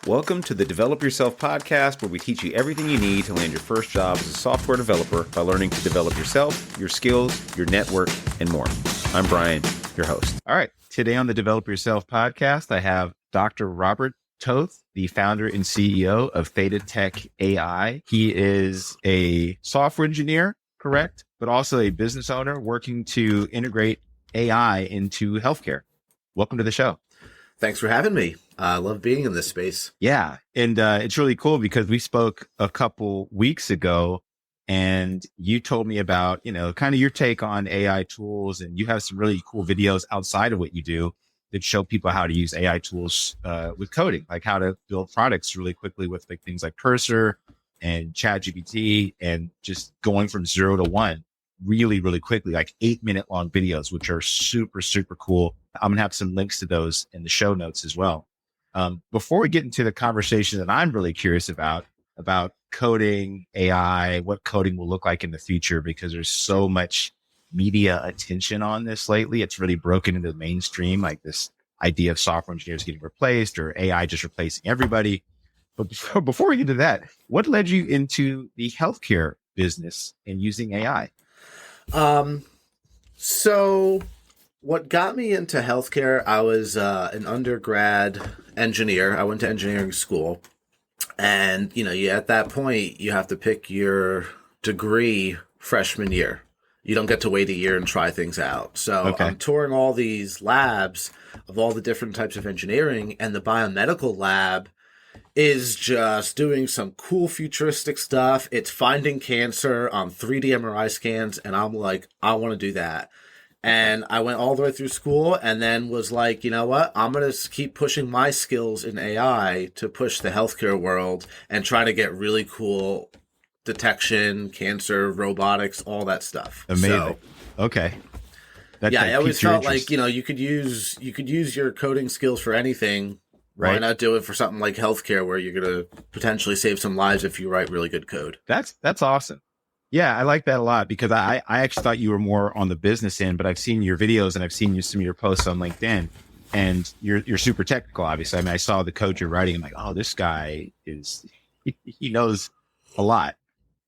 Welcome to the Develop Yourself podcast, where we teach you everything you need to land your first job as a software developer by learning to develop yourself, your skills, your network, and more. I'm Brian, your host. All right. Today on the Develop Yourself podcast, I have Dr. Robert Toth, the founder and CEO of Theta Tech AI. He is a software engineer, correct? But also a business owner working to integrate AI into healthcare. Welcome to the show. Thanks for having me. I love being in this space. Yeah. And it's really cool because we spoke a couple weeks ago and you told me about, kind of your take on AI tools, and you have some really cool videos outside of what you do that show people how to use AI tools with coding, like how to build products really quickly with like things like Cursor and ChatGPT, and just going from 0 to 1 really, really quickly, like 8-minute long videos, which are super, super cool. I'm going to have some links to those in the show notes as well. Before we get into the conversation that I'm really curious about coding, AI, what coding will look like in the future, because there's so much media attention on this lately. It's really broken into the mainstream, like this idea of software engineers getting replaced or AI just replacing everybody. But before we get to that, what led you into the healthcare business and using AI? So what got me into healthcare, I was an undergrad engineer. I went to engineering school. And, at that point, you have to pick your degree freshman year. You don't get to wait a year and try things out. So Okay. I'm touring all these labs of all the different types of engineering, and the biomedical lab is just doing some cool futuristic stuff. It's finding cancer on 3D MRI scans, and I'm like, I want to do that. And I went all the way through school and then was like, you know what? I'm going to keep pushing my skills in AI to push the healthcare world and try to get really cool detection, cancer, robotics, all that stuff. Amazing. So, Okay. I always felt like, you could use your coding skills for anything. Right. Why not do it for something like healthcare, where you're going to potentially save some lives if you write really good code? That's awesome. Yeah, I like that a lot, because I actually thought you were more on the business end, but I've seen your videos and I've seen some of your posts on LinkedIn, and you're super technical, obviously. I mean, I saw the code you're writing. I'm like, oh, this guy he knows a lot,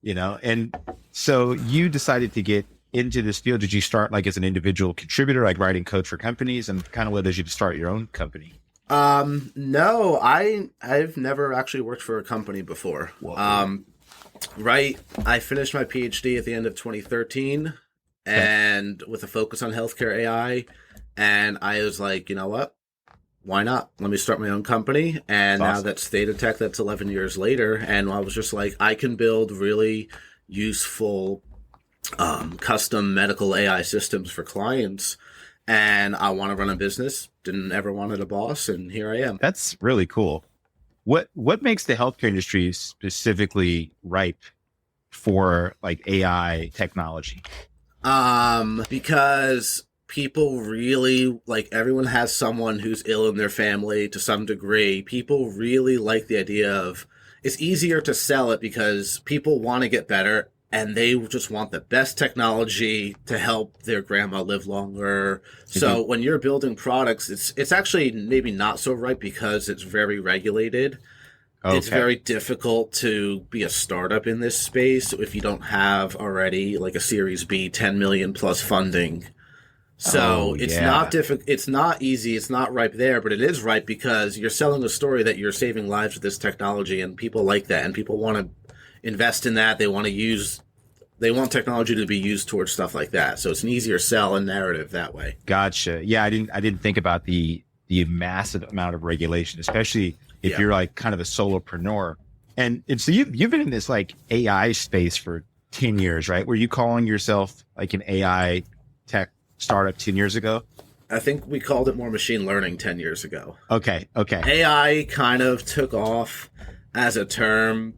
And so you decided to get into this field. Did you start like as an individual contributor, like writing code for companies, and kind of what led you to start your own company? No, I've never actually worked for a company before. Whoa. Right. I finished my PhD at the end of 2013 and with a focus on healthcare AI. And I was like, you know what? Why not? Let me start my own company. And now that's Theta Tech. That's 11 years later. And I was just like, I can build really useful, custom medical AI systems for clients. And I want to run a business. Didn't ever wanted a boss. And here I am. That's really cool. What makes the healthcare industry specifically ripe for like AI technology? Because people really, like, everyone has someone who's ill in their family to some degree. People really like the idea of, it's easier to sell it because people want to get better and they just want the best technology to help their grandma live longer. Mm-hmm. So when you're building products, it's actually maybe not so right because it's very regulated. Okay. It's very difficult to be a startup in this space if you don't have already like a Series B, 10 million plus funding. So it's not difficult. It's not easy. It's not ripe there, but it is ripe because you're selling a story that you're saving lives with this technology, and people like that, and people want to invest in that. They want technology to be used towards stuff like that. So it's an easier sell and narrative that way. Gotcha. Yeah, I didn't think about the massive amount of regulation, especially if you're like kind of a solopreneur. And so you've been in this like AI space for 10 years, right? Were you calling yourself like an AI tech startup 10 years ago? I think we called it more machine learning 10 years ago. Okay. AI kind of took off as a term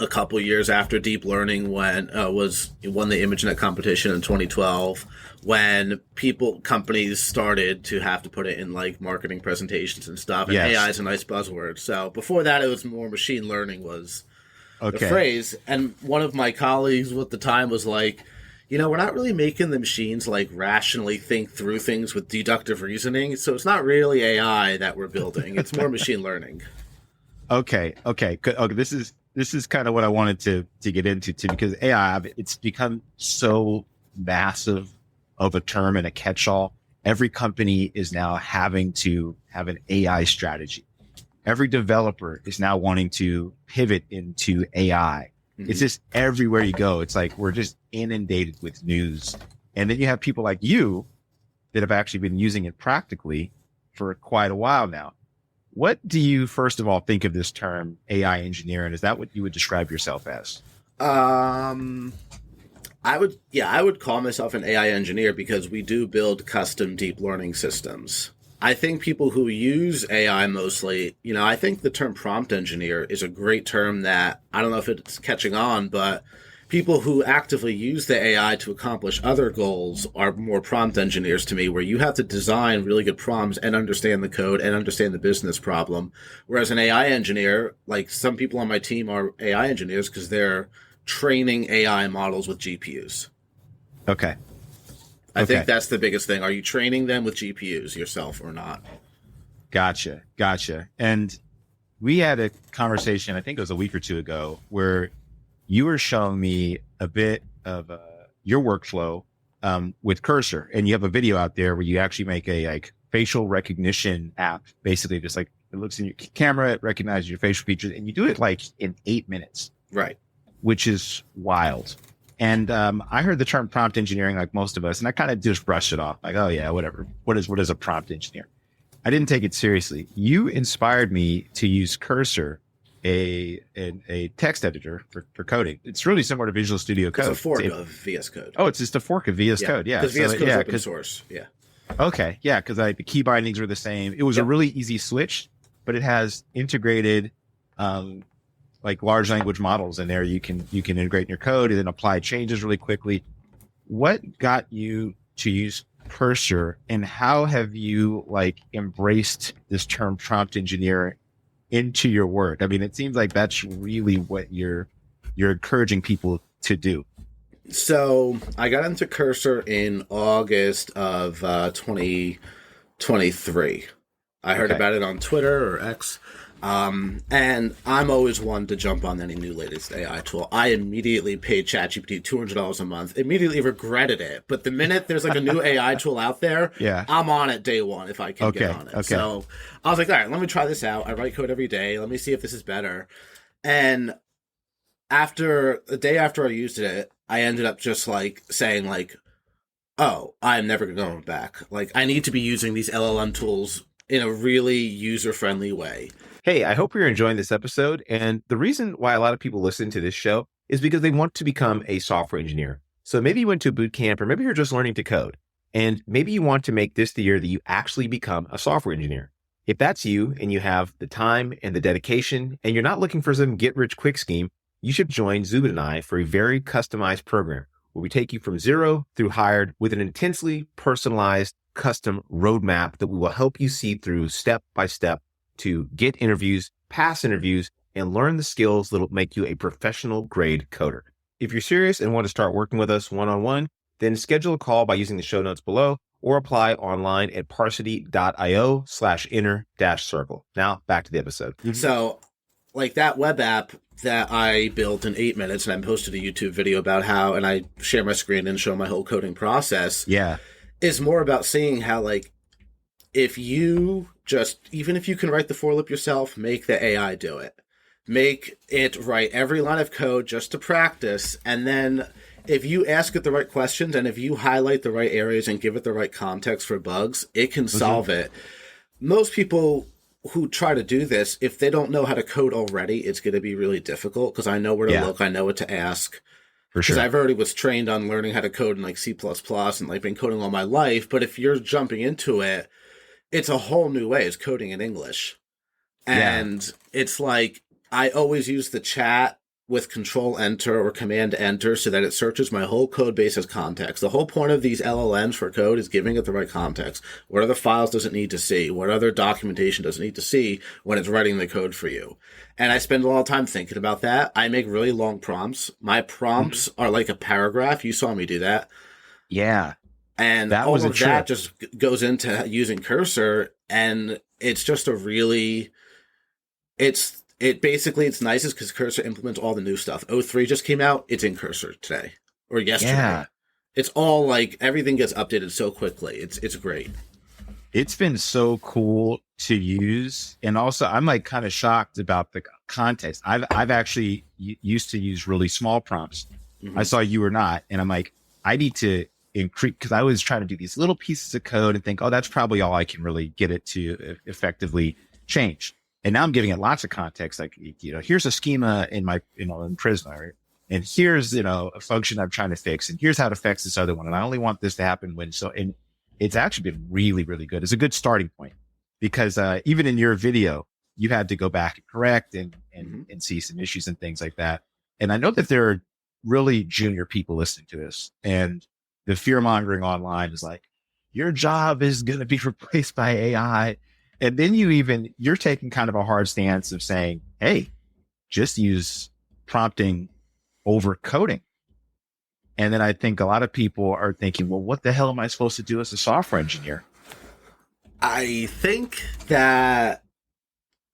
a couple years after deep learning won the ImageNet competition in 2012, when companies started to have to put it in like marketing presentations and stuff. And yes. AI is a nice buzzword. So before that, it was more machine learning was the phrase. And one of my colleagues at the time was like, we're not really making the machines like rationally think through things with deductive reasoning. So it's not really AI that we're building. It's more machine learning. Okay. Okay. Okay. This is kind of what I wanted to get into too, because AI, it's become so massive of a term and a catch-all. Every company is now having to have an AI strategy. Every developer is now wanting to pivot into AI. It's Hmm. just everywhere you go. It's like we're just inundated with news. And then you have people like you that have actually been using it practically for quite a while now. What do you, first of all, think of this term AI engineer? And is that what you would describe yourself as? Um, I would call myself an AI engineer because we do build custom deep learning systems. I think people who use AI mostly, I think the term prompt engineer is a great term that I don't know if it's catching on, but people who actively use the AI to accomplish other goals are more prompt engineers to me, where you have to design really good prompts and understand the code and understand the business problem. Whereas an AI engineer, like some people on my team are AI engineers because they're training AI models with GPUs. Okay. I think Okay. that's the biggest thing. Are you training them with GPUs yourself or not? Gotcha. Gotcha. And we had a conversation, I think it was a week or two ago, where you were showing me a bit of your workflow with Cursor, and you have a video out there where you actually make a like facial recognition app, basically just like it looks in your camera, it recognizes your facial features, and you do it like in 8 minutes, Right. which is wild. And I heard the term prompt engineering like most of us, and I kind of just brushed it off, like, oh yeah, whatever. What is a prompt engineer? I didn't take it seriously. You inspired me to use Cursor, a text editor for coding. It's really similar to Visual Studio It's a Code. fork of VS Code. Oh, it's just a fork of VS Yeah. Code. Yeah. Because So VS Code is yeah, open because source. Yeah. okay, yeah, because the key bindings were the same. It was a Yep. really easy switch, but it has integrated um, like large language models in there. You can integrate in your code and then apply changes really quickly. What got you to use Cursor, and how have you like embraced this term prompt engineer into your work? I mean, it seems like that's really what you're encouraging people to do. So I got into Cursor in August of 2023. I heard Okay. about it on Twitter or X. And I'm always one to jump on any new latest AI tool. I immediately paid ChatGPT $200 a month, immediately regretted it. But the minute there's like a new AI tool out there, Yeah. I'm on it day one if I can get Okay. on it. Okay. So I was like, all right, let me try this out. I write code every day. Let me see if this is better. And after the day after I used it, I ended up just like saying like, oh, I'm never going back. Like I need to be using these LLM tools in a really user friendly way. Hey, I hope you're enjoying this episode. And the reason why a lot of people listen to this show is because they want to become a software engineer. So maybe you went to a boot camp, or maybe you're just learning to code. And maybe you want to make this the year that you actually become a software engineer. If that's you and you have the time and the dedication and you're not looking for some get rich quick scheme, you should join Zubin and I for a very customized program where we take you from zero through hired with an intensely personalized custom roadmap that we will help you see through step by step to get interviews, pass interviews, and learn the skills that'll make you a professional grade coder. If you're serious and want to start working with us one-on-one, then schedule a call by using the show notes below or apply online at parsity.io/inner-circle. Now back to the episode. So like that web app that I built in 8 minutes and I posted a YouTube video about how, and I share my screen and show my whole coding process Yeah. is more about seeing how like, if you just, even if you can write the for loop yourself, make the AI do it. Make it write every line of code just to practice. And then if you ask it the right questions and if you highlight the right areas and give it the right context for bugs, it can solve it. Most people who try to do this, if they don't know how to code already, it's going to be really difficult because I know where to Yeah. look. I know what to ask. For Because sure. I've already was trained on learning how to code in like C++ and like been coding all my life. But if you're jumping into it, it's a whole new way. It's coding in English. Yeah. And it's like, I always use the chat with control enter or command enter so that it searches my whole code base as context. The whole point of these LLMs for code is giving it the right context. What other files does it need to see? What other documentation does it need to see when it's writing the code for you? And I spend a lot of time thinking about that. I make really long prompts. My prompts are like a paragraph. You saw me do that. Yeah. And That all was a of trip. that just goes into using Cursor. And it's just a really, it's It basically, it's nicest because Cursor implements all the new stuff. O3 just came out. It's in Cursor today or yesterday. Yeah. It's all like everything gets updated so quickly. It's great. It's been so cool to use. And also I'm like kind of shocked about the context. I've actually used to use really small prompts. I saw you were not. And I'm like, I need to increase, because I was trying to do these little pieces of code and think, oh, that's probably all I can really get it to effectively change. And now I'm giving it lots of context. Like, here's a schema in my, in Prisma, and here's, a function I'm trying to fix, and here's how to fix this other one. And I only want this to happen when, and it's actually been really, really good. It's a good starting point because, even in your video, you had to go back and correct and see some issues and things like that. And I know that there are really junior people listening to this, and the fear mongering online is like, your job is going to be replaced by AI. And then you're taking kind of a hard stance of saying, hey, just use prompting over coding. And then I think a lot of people are thinking, well, what the hell am I supposed to do as a software engineer? I think that,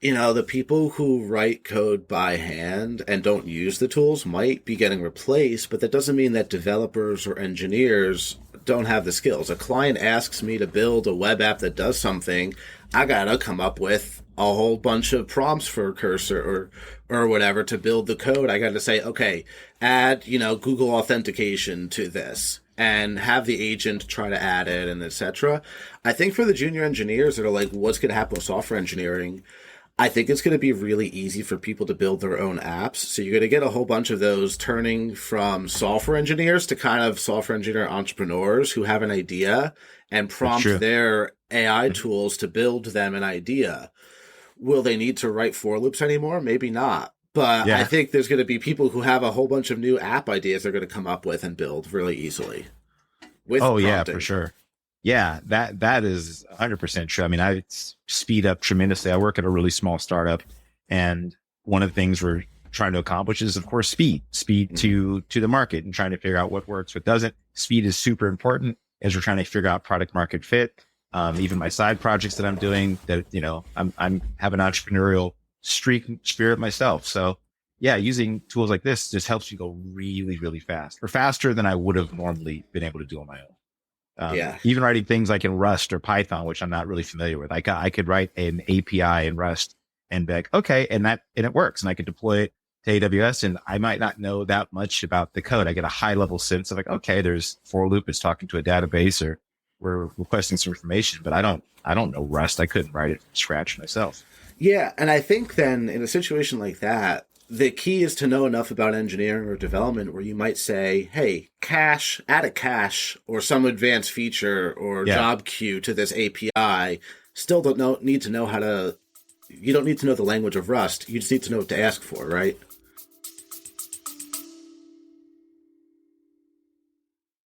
the people who write code by hand and don't use the tools might be getting replaced, but that doesn't mean that developers or engineers don't have the skills. A client asks me to build a web app that does something, I gotta come up with a whole bunch of prompts for Cursor or whatever to build the code. I gotta say, okay, add, Google authentication to this and have the agent try to add it and etc. I think for the junior engineers that are like, what's going to happen with software engineering? I think it's going to be really easy for people to build their own apps. So you're going to get a whole bunch of those turning from software engineers to kind of software engineer entrepreneurs who have an idea and prompt their AI tools to build them an idea. Will they need to write for loops anymore? Maybe not. But I think there's going to be people who have a whole bunch of new app ideas they're going to come up with and build really easily. With prompting. Yeah, for sure. Yeah, that is 100% true. I mean, I speed up tremendously. I work at a really small startup, and one of the things we're trying to accomplish is, of course, speed to the market and trying to figure out what works, what doesn't. Speed is super important as we're trying to figure out product market fit. Even my side projects that I'm doing, that I'm have an entrepreneurial spirit myself. So yeah, using tools like this just helps you go really, really fast, or faster than I would have normally been able to do on my own. Even writing things like in Rust or Python, which I'm not really familiar with. I could write an API in Rust and be like, okay, and it works, and I could deploy it to AWS, and I might not know that much about the code. I get a high level sense of like, okay, there's for loop is talking to a database, or we're requesting some information, but I don't know Rust. I couldn't write it from scratch myself. Yeah, and I think then in a situation like that, the key is to know enough about engineering or development where you might say, hey, add a cache or some advanced feature or job queue to this API. Still need to know you don't need to know the language of Rust. You just need to know what to ask for, right?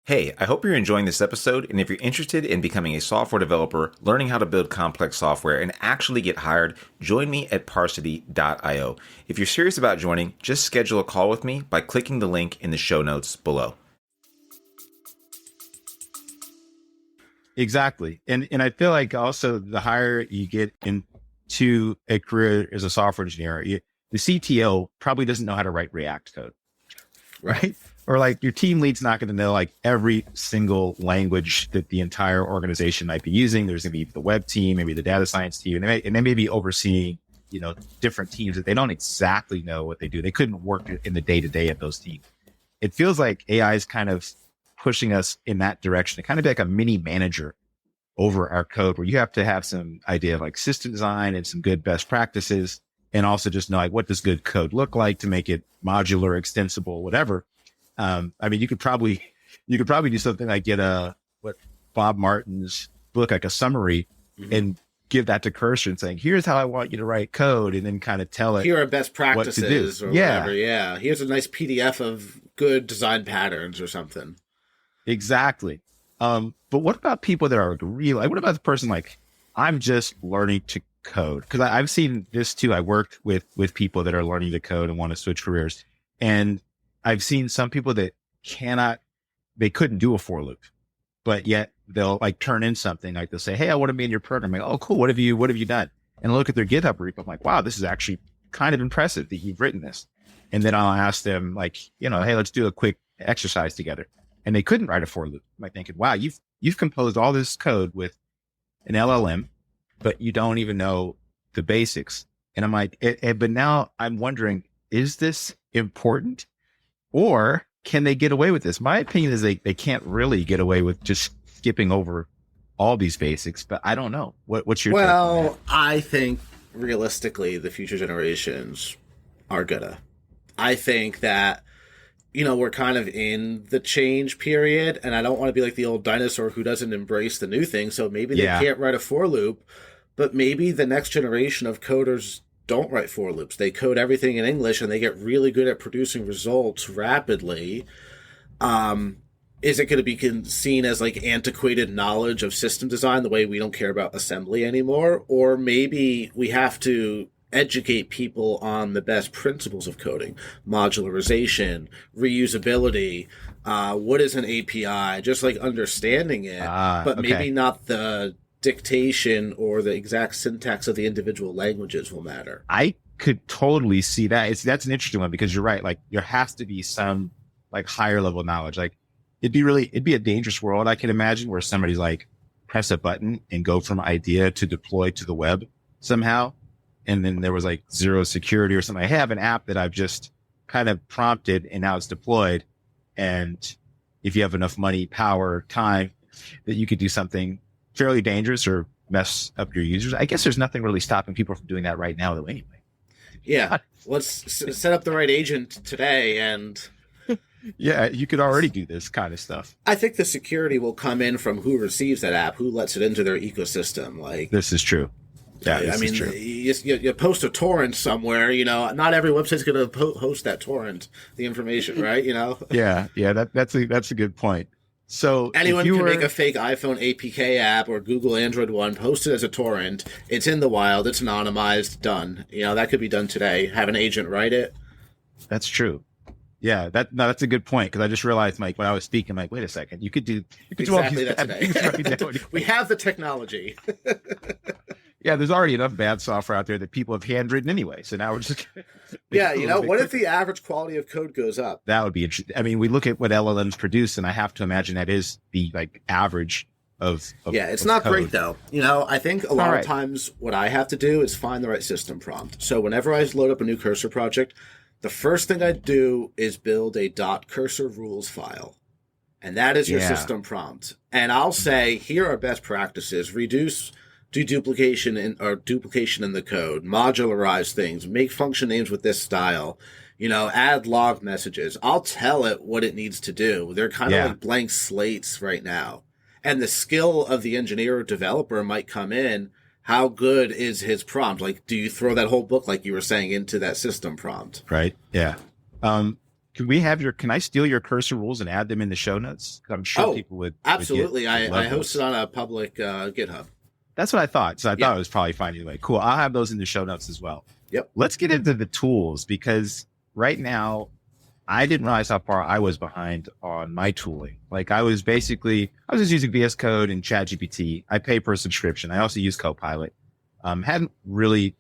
Hey, I hope you're enjoying this episode, and if you're interested in becoming a software developer, learning how to build complex software, and actually get hired, join me at Parsity.io. If you're serious about joining, just schedule a call with me by clicking the link in the show notes below. Exactly. And I feel like also the higher you get into a career as a software engineer, the CTO probably doesn't know how to write React code, right? Or like your team lead's not going to know like every single language that the entire organization might be using. There's going to be the web team, maybe the data science team, and they may be overseeing, different teams that they don't exactly know what they do. They couldn't work in the day to day of those teams. It feels like AI is kind of pushing us in that direction to kind of be like a mini manager over our code, where you have to have some idea of like system design and some good best practices, and also just know like what does good code look like to make it modular, extensible, whatever. I mean, you could probably do something like get Bob Martin's book, like a summary, and give that to Cursor and saying, here's how I want you to write code, and then kind of tell it here are best practices or whatever. Yeah. Here's a nice PDF of good design patterns or something. Exactly. But what about people that are what about the person like, I'm just learning to code? Because I've seen this too. I worked with people that are learning to code and want to switch careers, and I've seen some people that they couldn't do a for loop, but yet they'll like turn in something like they'll say, hey, I want to be in your program. I'm like, oh, cool. What have you done? And I look at their GitHub repo. I'm like, wow, this is actually kind of impressive that you've written this. And then I'll ask them like, you know, hey, let's do a quick exercise together. And they couldn't write a for loop. I'm like thinking, wow, you've composed all this code with an LLM, but you don't even know the basics. And I'm like, but now I'm wondering, is this important, or can they get away with this? My opinion is they can't really get away with just skipping over all these basics, but I don't know. What's your take on that? Well, I think realistically, the future generations are gonna. I think that, you know, we're kind of in the change period, and I don't want to be like the old dinosaur who doesn't embrace the new thing. So maybe they can't write a for loop, but maybe the next generation of coders don't write for loops. They code everything in English, and they get really good at producing results rapidly. Is it going to be seen as like antiquated knowledge of system design, the way we don't care about assembly anymore? Or maybe we have to educate people on the best principles of coding, modularization, reusability, what is an API, just like understanding it, but maybe not the dictation or the exact syntax of the individual languages will matter. I could totally see that. That's an interesting one, because you're right. Like there has to be some like higher level knowledge. Like it'd be a dangerous world, I can imagine, where somebody's like press a button and go from idea to deploy to the web somehow. And then there was like zero security or something. I have an app that I've just kind of prompted and now it's deployed. And if you have enough money, power, time, that you could do something fairly dangerous or mess up your users. I guess there's nothing really stopping people from doing that right now though anyway. Yeah. Let's set up the right agent today, and yeah, you could already do this kind of stuff. I think the security will come in from who receives that app, who lets it into their ecosystem. Like, this is true. Yeah, I mean, you post a torrent somewhere, you know, not every website's going to host that torrent, the information, right? You know? Yeah. That's a good point. So anyone can make a fake iPhone APK app or Google Android one, post it as a torrent. It's in the wild. It's anonymized. Done. You know, that could be done today. Have an agent write it. That's true. Yeah, that's a good point, because I just realized, Mike, when I was speaking, I'm like, wait a second, you could do exactly that today. We have the technology. Yeah, there's already enough bad software out there that people have handwritten anyway. So now we're just yeah, you know, what if the average quality of code goes up? That would be interesting. I mean, we look at what LLMs produce, and I have to imagine that is the like average of yeah, it's of not code. great though. You know, I think a lot of times what I have to do is find the right system prompt. So whenever I load up a new Cursor project, the first thing I do is build a .cursor rules file. And that is your system prompt. And I'll say, here are best practices. Do duplication in the code, modularize things, make function names with this style, you know, add log messages. I'll tell it what it needs to do. They're kind of like blank slates right now. And the skill of the engineer or developer might come in. How good is his prompt? Like, do you throw that whole book, like you were saying, into that system prompt? Right. Yeah. Can I steal your Cursor rules and add them in the show notes? I'm sure people would. Absolutely. I host it on a public GitHub. That's what I thought. So I thought it was probably fine anyway. Cool. I'll have those in the show notes as well. Yep. Let's get into the tools, because right now I didn't realize how far I was behind on my tooling. Like I was just using VS Code and ChatGPT. I pay per subscription. I also use Copilot. Hadn't really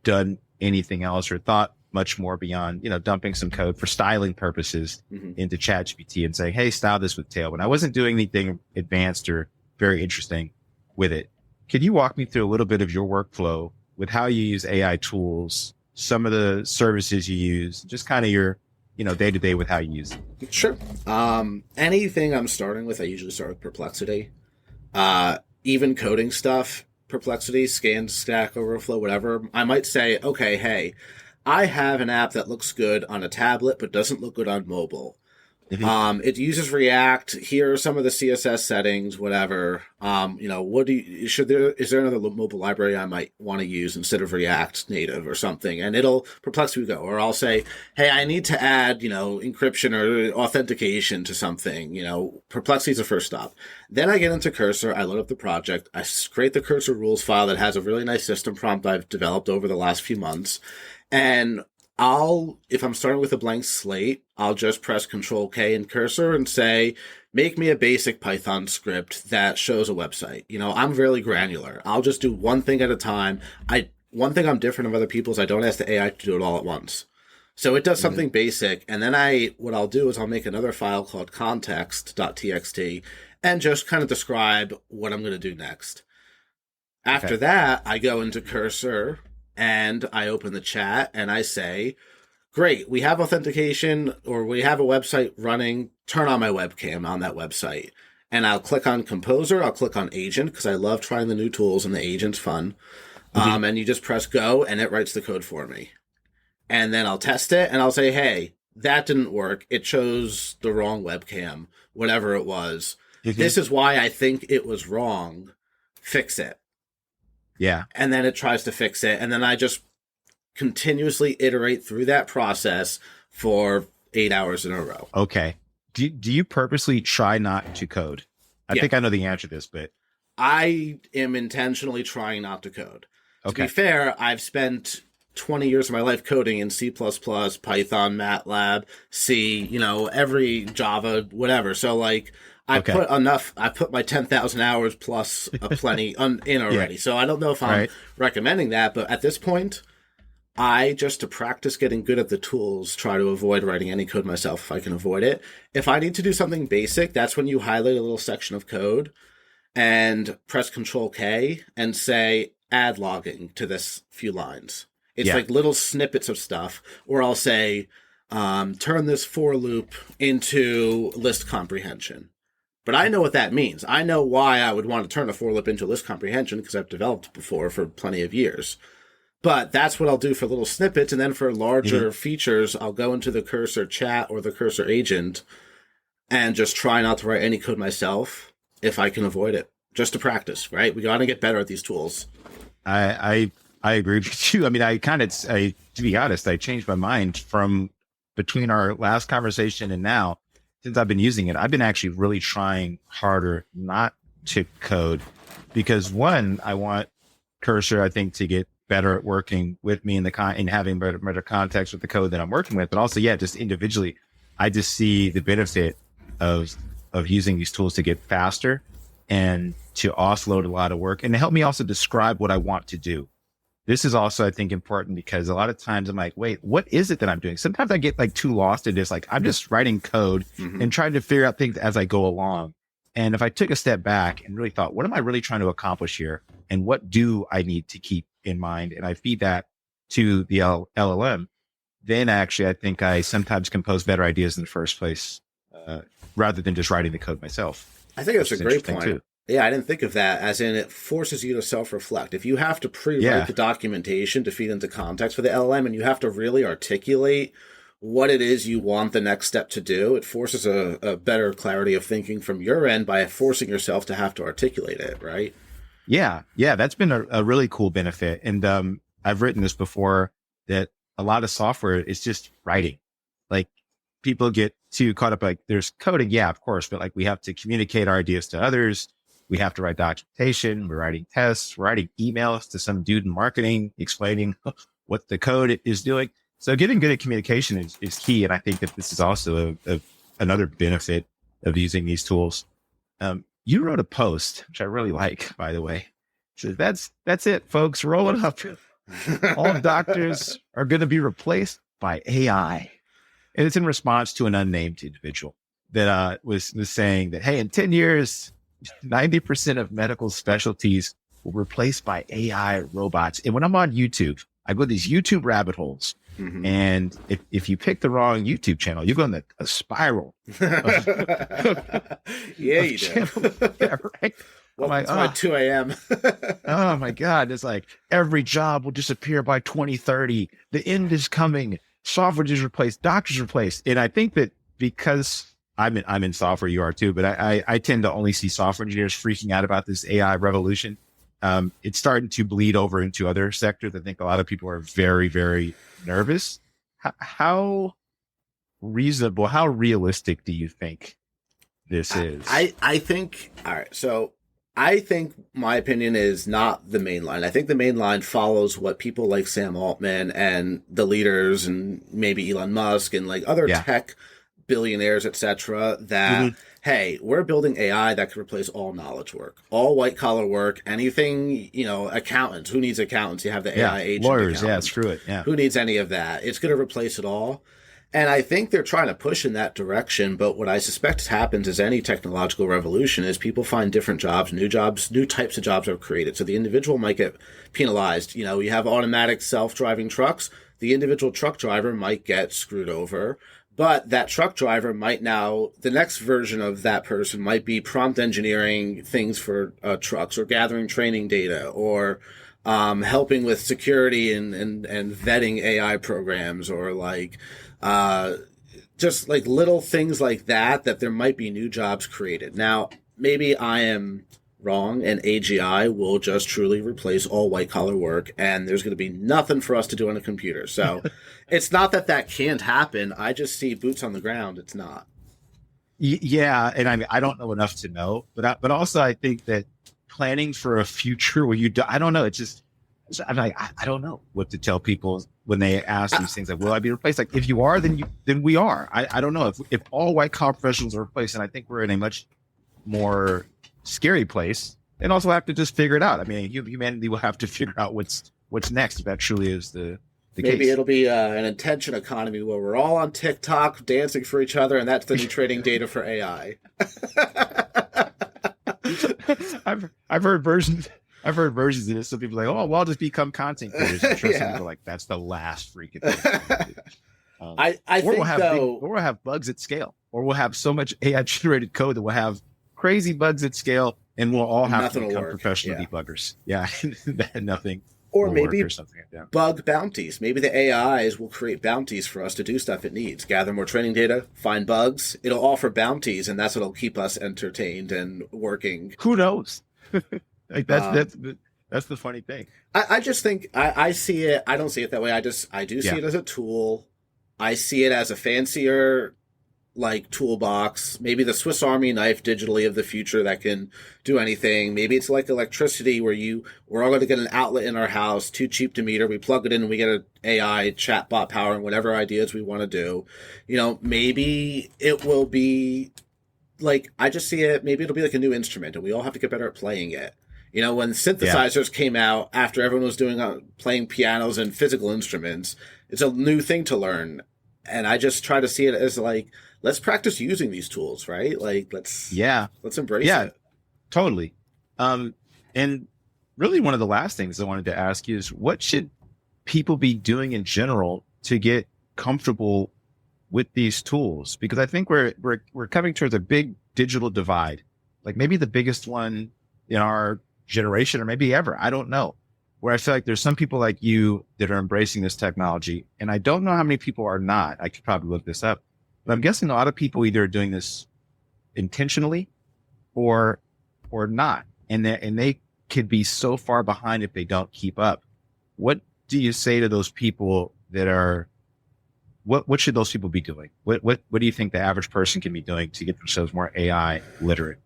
done anything else or thought much more beyond, you know, dumping some code for styling purposes into ChatGPT and saying, hey, style this with Tailwind. I wasn't doing anything advanced or very interesting with it. Could you walk me through a little bit of your workflow with how you use AI tools, some of the services you use, just kind of your, you know, day to day with how you use it? Sure. Anything I'm starting with, I usually start with Perplexity. Even coding stuff, Perplexity, Scan, Stack Overflow, whatever. I might say, okay, hey, I have an app that looks good on a tablet but doesn't look good on mobile. It uses React. Here are some of the CSS settings, whatever. You know, is there another mobile library I might want to use instead of React Native or something? And it'll Perplexity go. Or I'll say, hey, I need to add, you know, encryption or authentication to something. You know, Perplexity is the first stop. Then I get into Cursor. I load up the project. I create the Cursor rules file that has a really nice system prompt I've developed over the last few months. And if I'm starting with a blank slate, I'll just press Control K in Cursor and say, make me a basic Python script that shows a website. You know, I'm really granular. I'll just do one thing at a time. I one thing I'm different of other people is I don't ask the AI to do it all at once. So it does something basic, and then what I'll do is I'll make another file called context.txt and just kind of describe what I'm going to do next. After that, I go into Cursor and I open the chat and I say, great, we have authentication, or we have a website running, turn on my webcam on that website. And I'll click on Composer, I'll click on Agent, because I love trying the new tools and the Agent's fun. And you just press go and it writes the code for me. And then I'll test it and I'll say, hey, that didn't work. It chose the wrong webcam, whatever it was. This is why I think it was wrong. Fix it. Yeah. And then it tries to fix it. And then I just continuously iterate through that process for 8 hours in a row. Okay. Do you purposely try not to code? I think I know the answer to this, but I am intentionally trying not to code. To be fair, I've spent 20 years of my life coding in C++, Python, MATLAB, C, every Java, whatever. So like I put my 10,000 hours plus a plenty in already. So I don't know if I'm recommending that, but at this point, I, just to practice getting good at the tools, try to avoid writing any code myself if I can avoid it. If I need to do something basic, that's when you highlight a little section of code and press Control K and say, add logging to this few lines. It's like little snippets of stuff, or I'll say, turn this for loop into list comprehension. But I know what that means. I know why I would want to turn a for loop into list comprehension because I've developed before for plenty of years. But that's what I'll do for little snippets. And then for larger features, I'll go into the Cursor chat or the Cursor agent and just try not to write any code myself if I can avoid it, just to practice, right? We got to get better at these tools. I agree with you. I mean, to be honest, I changed my mind from between our last conversation and now. Since I've been using it, I've been actually really trying harder not to code because one, I want Cursor, I think, to get better at working with me and having better context with the code that I'm working with. But also, just individually, I just see the benefit of using these tools to get faster and to offload a lot of work and to help me also describe what I want to do. This is also, I think, important because a lot of times I'm like, wait, what is it that I'm doing? Sometimes I get like too lost in this. Like I'm just writing code and trying to figure out things as I go along. And if I took a step back and really thought, what am I really trying to accomplish here? And what do I need to keep in mind? And I feed that to the LLM. Then actually, I think I sometimes compose better ideas in the first place, rather than just writing the code myself. I think that's a great point. Too. Yeah, I didn't think of that, as in it forces you to self-reflect. If you have to pre-write the documentation to feed into context for the LLM and you have to really articulate what it is you want the next step to do, it forces a better clarity of thinking from your end by forcing yourself to have to articulate it, right? Yeah, that's been a really cool benefit. And I've written this before that a lot of software is just writing. Like people get too caught up, like there's coding, of course, but like we have to communicate our ideas to others. We have to write documentation. We're writing tests. We're writing emails to some dude in marketing explaining what the code is doing. So getting good at communication is key. And I think that this is also another benefit of using these tools. You wrote a post, which I really like, by the way. It says, that's it, folks. Roll it up. All doctors are going to be replaced by AI. And it's in response to an unnamed individual that was saying that, hey, in 10 years, 90% of medical specialties will be replaced by AI robots. And when I'm on YouTube, I go to these YouTube rabbit holes. And if you pick the wrong YouTube channel, you go in a spiral. You do. Right? Well, it's like 2 a.m. Oh my God. It's like every job will disappear by 2030. The end is coming. Software is replaced. Doctors replaced. And I think that because I'm in software, you are too, but I tend to only see software engineers freaking out about this AI revolution. It's starting to bleed over into other sectors. I think a lot of people are very, very nervous. How reasonable, how realistic do you think this is? I think, all right. So I think my opinion is not the main line. I think the main line follows what people like Sam Altman and the leaders and maybe Elon Musk and like other tech billionaires, etc., that hey, we're building AI that can replace all knowledge work, all white collar work, anything, accountants. Who needs accountants? You have the AI agent. Lawyers, accountant. screw it. Yeah. Who needs any of that? It's going to replace it all. And I think they're trying to push in that direction. But what I suspect happens is any technological revolution is people find different jobs, new types of jobs are created. So the individual might get penalized. You have automatic self-driving trucks. The individual truck driver might get screwed over. But that truck driver might now, the next version of that person might be prompt engineering things for trucks, or gathering training data, or helping with security and vetting AI programs, or just like little things like that there might be new jobs created. Now, maybe I am wrong and AGI will just truly replace all white collar work and there's going to be nothing for us to do on a computer. So it's not that can't happen. I just see boots on the ground. It's not. Yeah. And I mean, I don't know enough to know, but also I think that planning for a future where I don't know. I'm like, I don't know what to tell people when they ask these things. Like, will I be replaced? Like, if you are, then we are. I don't know if all white collar professionals are replaced, and I think we're in a much more scary place, and also have to just figure it out. I mean, humanity will have to figure out what's next if that truly is the Maybe case. It'll be an attention economy where we're all on TikTok dancing for each other, and that's the new trading data for AI. I've heard versions of this. Some people are like, oh, well, I'll just become content creators. And trust people like that's the last freaking thing. I think we'll have bugs at scale, or we'll have so much AI generated code that we'll have crazy bugs at scale, and we'll all have to become professional debuggers. Yeah, nothing. Or maybe or something like that. Bug bounties. Maybe the AIs will create bounties for us to do stuff it needs. Gather more training data, find bugs. It'll offer bounties, and that's what'll keep us entertained and working. Who knows? Like that's the funny thing. I just think I see it. I don't see it that way. I do see it as a tool. I see it as a fancier toolbox, maybe the Swiss Army knife digitally of the future that can do anything. Maybe it's like electricity where we're all going to get an outlet in our house, too cheap to meter. We plug it in and we get an AI chatbot power and whatever ideas we want to do. Maybe it will be I just see it, maybe it'll be like a new instrument and we all have to get better at playing it. When synthesizers came out after everyone was playing pianos and physical instruments, it's a new thing to learn. And I just try to see it as let's practice using these tools, right? Let's embrace it. Totally. And really one of the last things I wanted to ask you is what should people be doing in general to get comfortable with these tools? Because I think we're coming towards a big digital divide, like maybe the biggest one in our generation or maybe ever. I don't know. Where I feel like there's some people like you that are embracing this technology. And I don't know how many people are not. I could probably look this up. But I'm guessing a lot of people either are doing this intentionally or not. And they could be so far behind if they don't keep up. What do you say to those people that are, what should those people be doing? What do you think the average person can be doing to get themselves more AI literate?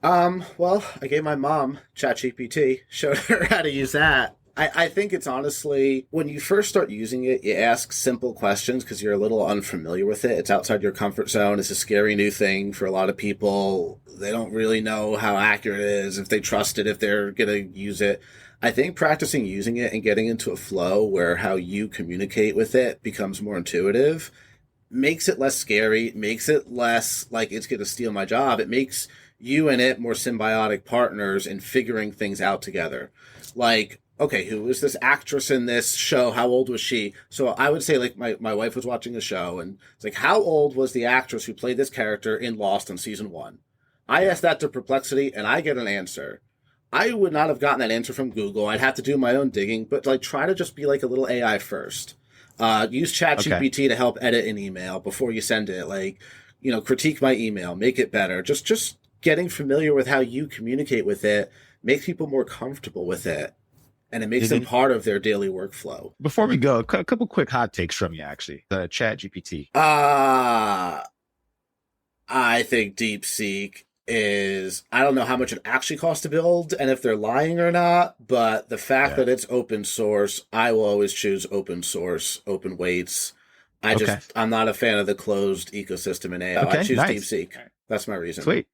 Well, I gave my mom ChatGPT, showed her how to use that. I think it's honestly, when you first start using it, you ask simple questions because you're a little unfamiliar with it. It's outside your comfort zone. It's a scary new thing for a lot of people. They don't really know how accurate it is, if they trust it, if they're going to use it. I think practicing using it and getting into a flow where how you communicate with it becomes more intuitive makes it less scary, makes it less like it's going to steal my job. It makes you and it more symbiotic partners in figuring things out together. Okay, who was this actress in this show? How old was she? So I would say my wife was watching a show and it's how old was the actress who played this character in Lost on season 1? I asked that to Perplexity and I get an answer. I would not have gotten that answer from Google. I'd have to do my own digging, but try to just be a little AI first. Use ChatGPT to help edit an email before you send it. Critique my email, make it better. Just getting familiar with how you communicate with it makes people more comfortable with it. And it makes them part of their daily workflow. Before we go, a couple quick hot takes from you, actually. The ChatGPT. I think DeepSeek is, I don't know how much it actually costs to build and if they're lying or not, but the fact that it's open source, I will always choose open source, open weights. I'm not a fan of the closed ecosystem in AI. Okay, I choose nice. DeepSeek. That's my reason. Sweet.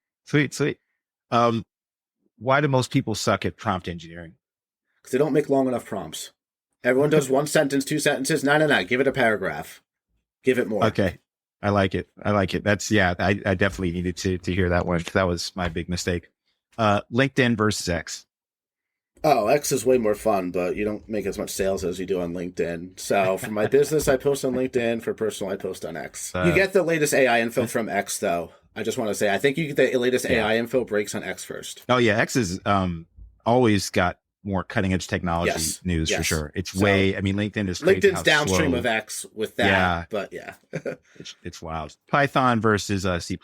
Why do most people suck at prompt engineering? Because they don't make long enough prompts. Everyone does 1 sentence, 2 sentences. No. Give it a paragraph. Give it more. Okay. I like it. That's, I definitely needed to hear that one. That was my big mistake. LinkedIn versus X. Oh, X is way more fun, but you don't make as much sales as you do on LinkedIn. So for my business, I post on LinkedIn. For personal, I post on X. You get the latest AI info from X, though. I just want to say, I think you get the latest AI info breaks on X first. Oh, yeah. X is always got more cutting edge technology news for sure. It's LinkedIn is crazy. LinkedIn's downstream of X with that. Yeah. But yeah. it's wild. Python versus C++.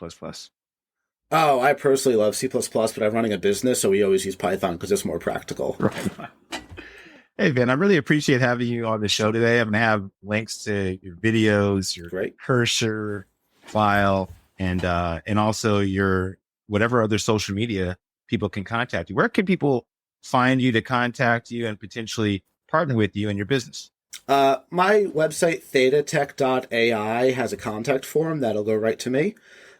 Oh, I personally love C++, but I'm running a business, so we always use Python because it's more practical. Right. Hey, Vin, I really appreciate having you on the show today. I'm going to have links to your videos, your Cursor file, and also your whatever other social media people can contact you. Where can people find you to contact you and potentially partner with you in your business? My website, thetatech.ai, has a contact form that'll go right to me.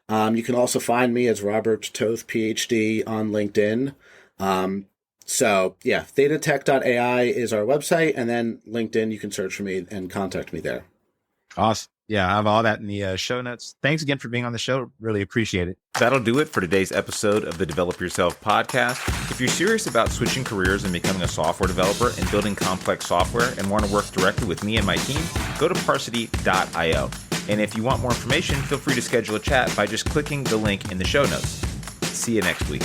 You can also find me as Robert Toth, PhD, on LinkedIn. Thetatech.ai is our website, and then LinkedIn, you can search for me and contact me there. Awesome. Yeah, I have all that in the show notes. Thanks again for being on the show. Really appreciate it. That'll do it for today's episode of the Develop Yourself podcast. If you're serious about switching careers and becoming a software developer and building complex software and want to work directly with me and my team, go to Parsity.io. And if you want more information, feel free to schedule a chat by just clicking the link in the show notes. See you next week.